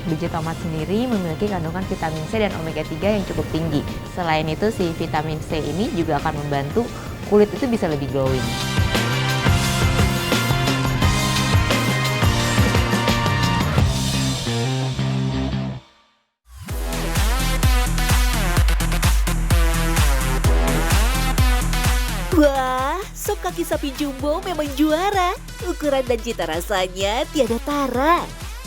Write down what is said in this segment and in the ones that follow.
untuk biji tomat sendiri memiliki kandungan vitamin C dan omega 3 yang cukup tinggi. Selain itu, si vitamin C ini juga akan membantu kulit itu bisa lebih glowing. Wah, sop kaki sapi jumbo memang juara. Ukuran dan cita rasanya tiada tara.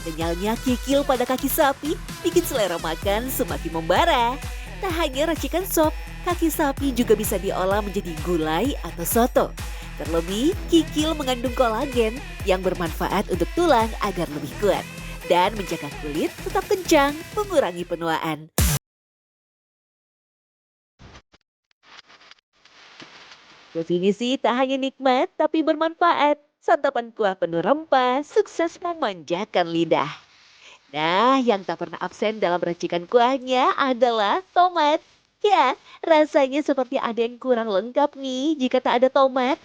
Kenyalnya kikil pada kaki sapi bikin selera makan semakin membara. Tak hanya racikan sop, kaki sapi juga bisa diolah menjadi gulai atau soto. Terlebih, kikil mengandung kolagen yang bermanfaat untuk tulang agar lebih kuat. Dan menjaga kulit tetap kencang, mengurangi penuaan. Definisi tak hanya nikmat, tapi bermanfaat. Santapan kuah penuh rempah, sukses memanjakan lidah. Nah, yang tak pernah absen dalam racikan kuahnya adalah tomat. Ya, rasanya seperti ada yang kurang lengkap nih jika tak ada tomat.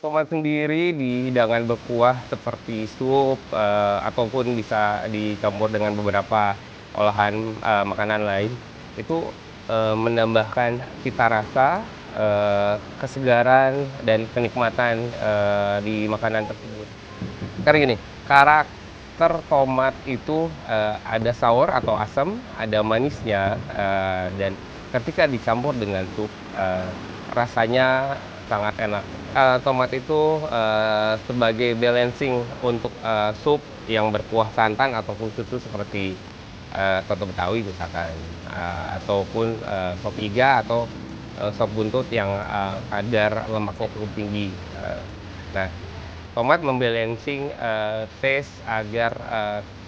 Tomat sendiri di hidangan berkuah seperti sup ataupun bisa dicampur dengan beberapa olahan makanan lain itu menambahkan cita rasa, kesegaran dan kenikmatan di makanan tersebut. Karena gini, karakter tomat itu ada sour atau asam, ada manisnya, dan ketika dicampur dengan sup rasanya sangat enak. Tomat itu sebagai balancing untuk sup yang berkuah santan ataupun susu seperti soto Betawi misalkan, ataupun sop iga atau sop buntut yang kadar lemaknya cukup tinggi. Nah, tomat membalancing taste agar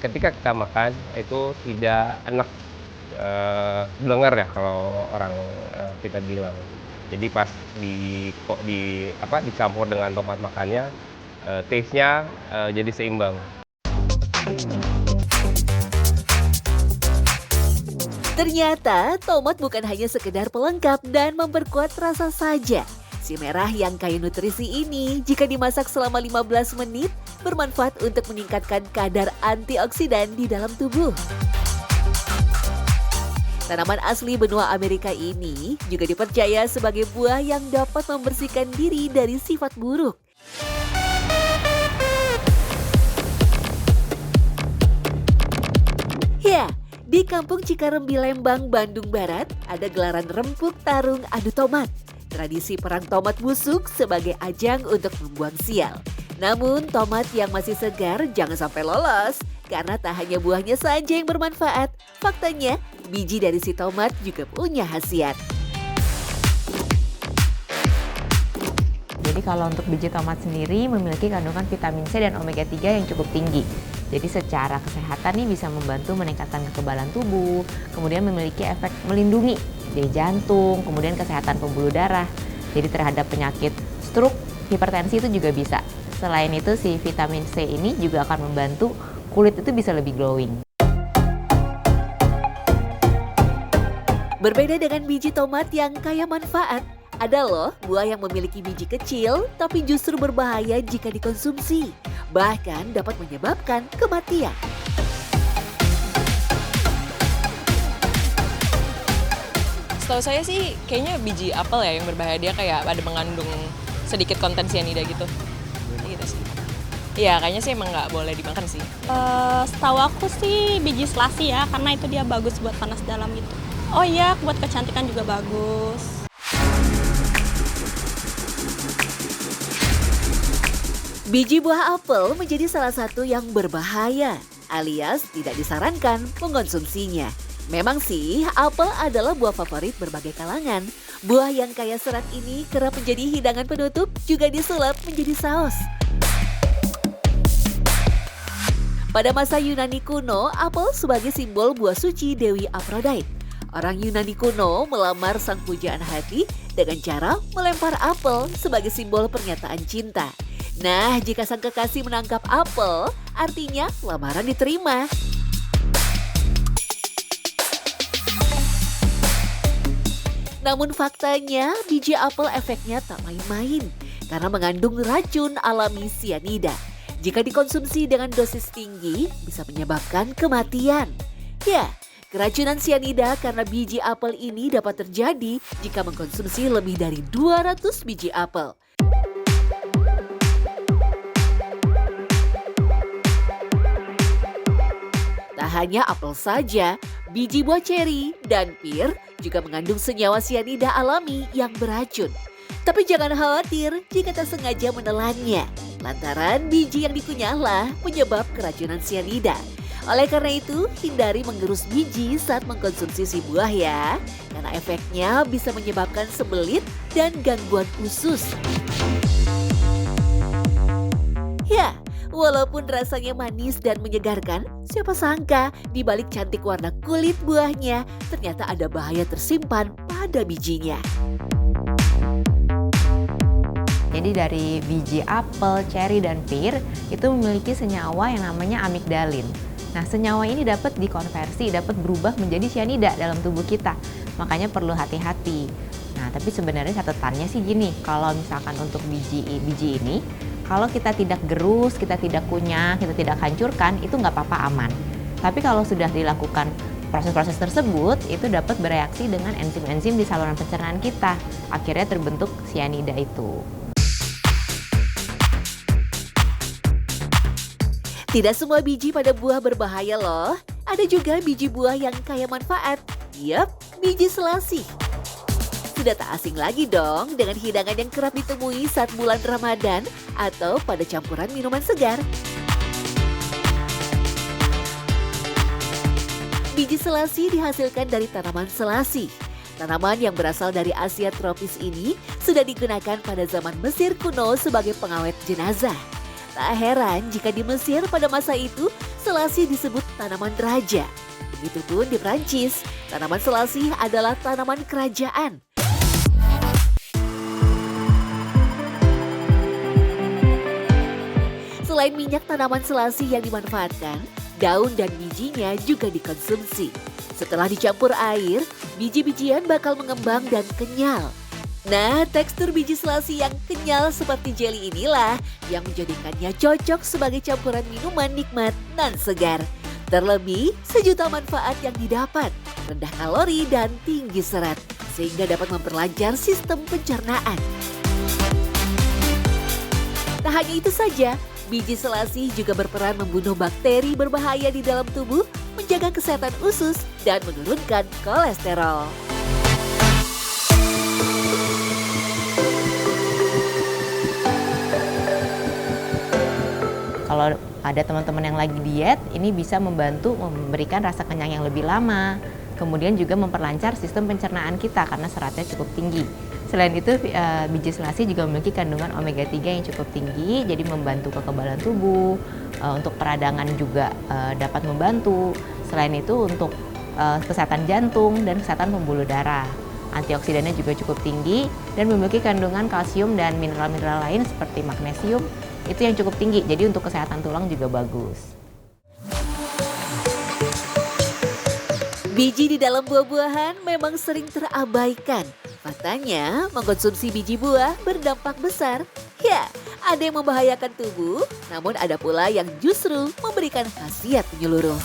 ketika kita makan itu tidak enak blenger ya kalau orang kita bilang. Jadi pas dicampur dengan tomat makannya, taste-nya jadi seimbang. Ternyata tomat bukan hanya sekedar pelengkap dan memperkuat rasa saja. Si merah yang kaya nutrisi ini jika dimasak selama 15 menit bermanfaat untuk meningkatkan kadar antioksidan di dalam tubuh. Tanaman asli benua Amerika ini juga dipercaya sebagai buah yang dapat membersihkan diri dari sifat buruk. Ya, di Kampung Cikarembi Lembang, Bandung Barat, ada gelaran rempuk tarung adu tomat. Tradisi perang tomat busuk sebagai ajang untuk membuang sial. Namun tomat yang masih segar jangan sampai lolos. Karena tak hanya buahnya saja yang bermanfaat, faktanya biji dari si tomat juga punya khasiat. Jadi kalau untuk biji tomat sendiri memiliki kandungan vitamin C dan omega 3 yang cukup tinggi. Jadi secara kesehatan nih bisa membantu meningkatkan kekebalan tubuh, kemudian memiliki efek melindungi dari jantung, kemudian kesehatan pembuluh darah. Jadi terhadap penyakit stroke, hipertensi itu juga bisa. Selain itu si vitamin C ini juga akan membantu kulit itu bisa lebih glowing. Berbeda dengan biji tomat yang kaya manfaat, ada loh buah yang memiliki biji kecil tapi justru berbahaya jika dikonsumsi. Bahkan dapat menyebabkan kematian. Setahu saya sih kayaknya biji apel ya yang berbahaya, dia kayak ada mengandung sedikit konten sianida gitu. Gitu sih. Iya, kayaknya sih emang nggak boleh dimakan sih. Setahu aku sih biji selasi ya, karena itu dia bagus buat panas dalam gitu. Oh iya, buat kecantikan juga bagus. Biji buah apel menjadi salah satu yang berbahaya, alias tidak disarankan mengkonsumsinya. Memang sih, apel adalah buah favorit berbagai kalangan. Buah yang kaya serat ini kerap menjadi hidangan penutup, juga disulap menjadi saus. Pada masa Yunani kuno, apel sebagai simbol buah suci Dewi Aphrodite. Orang Yunani kuno melamar sang pujaan hati dengan cara melempar apel sebagai simbol pernyataan cinta. Nah, jika sang kekasih menangkap apel, artinya lamaran diterima. Namun faktanya, biji apel efeknya tak main-main. karena mengandung racun alami sianida. Jika dikonsumsi dengan dosis tinggi, bisa menyebabkan kematian. Ya, keracunan sianida karena biji apel ini dapat terjadi jika mengkonsumsi lebih dari 200 biji apel. Tak hanya apel saja, biji buah ceri dan pir juga mengandung senyawa sianida alami yang beracun. Tapi jangan khawatir jika tak sengaja menelannya, lantaran biji yang dikunyahlah penyebab keracunan sianida. Oleh karena itu, hindari menggerus biji saat mengkonsumsi si buah ya, karena efeknya bisa menyebabkan sembelit dan gangguan usus. Ya, walaupun rasanya manis dan menyegarkan, siapa sangka di balik cantik warna kulit buahnya ternyata ada bahaya tersimpan pada bijinya. Jadi dari biji apel, ceri, dan pir itu memiliki senyawa yang namanya amigdalin. Nah, senyawa ini dapat dikonversi, dapat berubah menjadi sianida dalam tubuh kita. Makanya perlu hati-hati. Nah, tapi sebenarnya catatannya sih gini, kalau misalkan untuk biji ini, kalau kita tidak gerus, kita tidak kunyah, kita tidak hancurkan, itu nggak apa-apa, aman. Tapi kalau sudah dilakukan proses-proses tersebut, itu dapat bereaksi dengan enzim-enzim di saluran pencernaan kita. Akhirnya terbentuk sianida itu. Tidak semua biji pada buah berbahaya loh. Ada juga biji buah yang kaya manfaat. Yap, biji selasih. Sudah tak asing lagi dong dengan hidangan yang kerap ditemui saat bulan Ramadan atau pada campuran minuman segar. Biji selasih dihasilkan dari tanaman selasih. Tanaman yang berasal dari Asia tropis ini sudah digunakan pada zaman Mesir kuno sebagai pengawet jenazah. Tak heran jika di Mesir pada masa itu selasih disebut tanaman raja. Begitupun di Prancis, tanaman selasih adalah tanaman kerajaan. Selain minyak tanaman selasih yang dimanfaatkan, daun dan bijinya juga dikonsumsi. Setelah dicampur air, biji-bijian bakal mengembang dan kenyal. Nah, tekstur biji selasih yang kenyal seperti jeli inilah yang menjadikannya cocok sebagai campuran minuman nikmat nan segar. Terlebih, sejuta manfaat yang didapat, rendah kalori dan tinggi serat, sehingga dapat memperlancar sistem pencernaan. Tak hanya itu saja, biji selasih juga berperan membunuh bakteri berbahaya di dalam tubuh, menjaga kesehatan usus, dan menurunkan kolesterol. Kalau ada teman-teman yang lagi diet, ini bisa membantu memberikan rasa kenyang yang lebih lama. Kemudian juga memperlancar sistem pencernaan kita karena seratnya cukup tinggi. Selain itu, biji selasih juga memiliki kandungan omega 3 yang cukup tinggi, jadi membantu kekebalan tubuh, untuk peradangan juga dapat membantu. Selain itu untuk kesehatan jantung dan kesehatan pembuluh darah. Antioksidannya juga cukup tinggi dan memiliki kandungan kalsium dan mineral-mineral lain seperti magnesium, itu yang cukup tinggi, jadi untuk kesehatan tulang juga bagus. Biji di dalam buah-buahan memang sering terabaikan. Faktanya, mengkonsumsi biji buah berdampak besar. Ya, ada yang membahayakan tubuh, namun ada pula yang justru memberikan khasiat menyeluruh.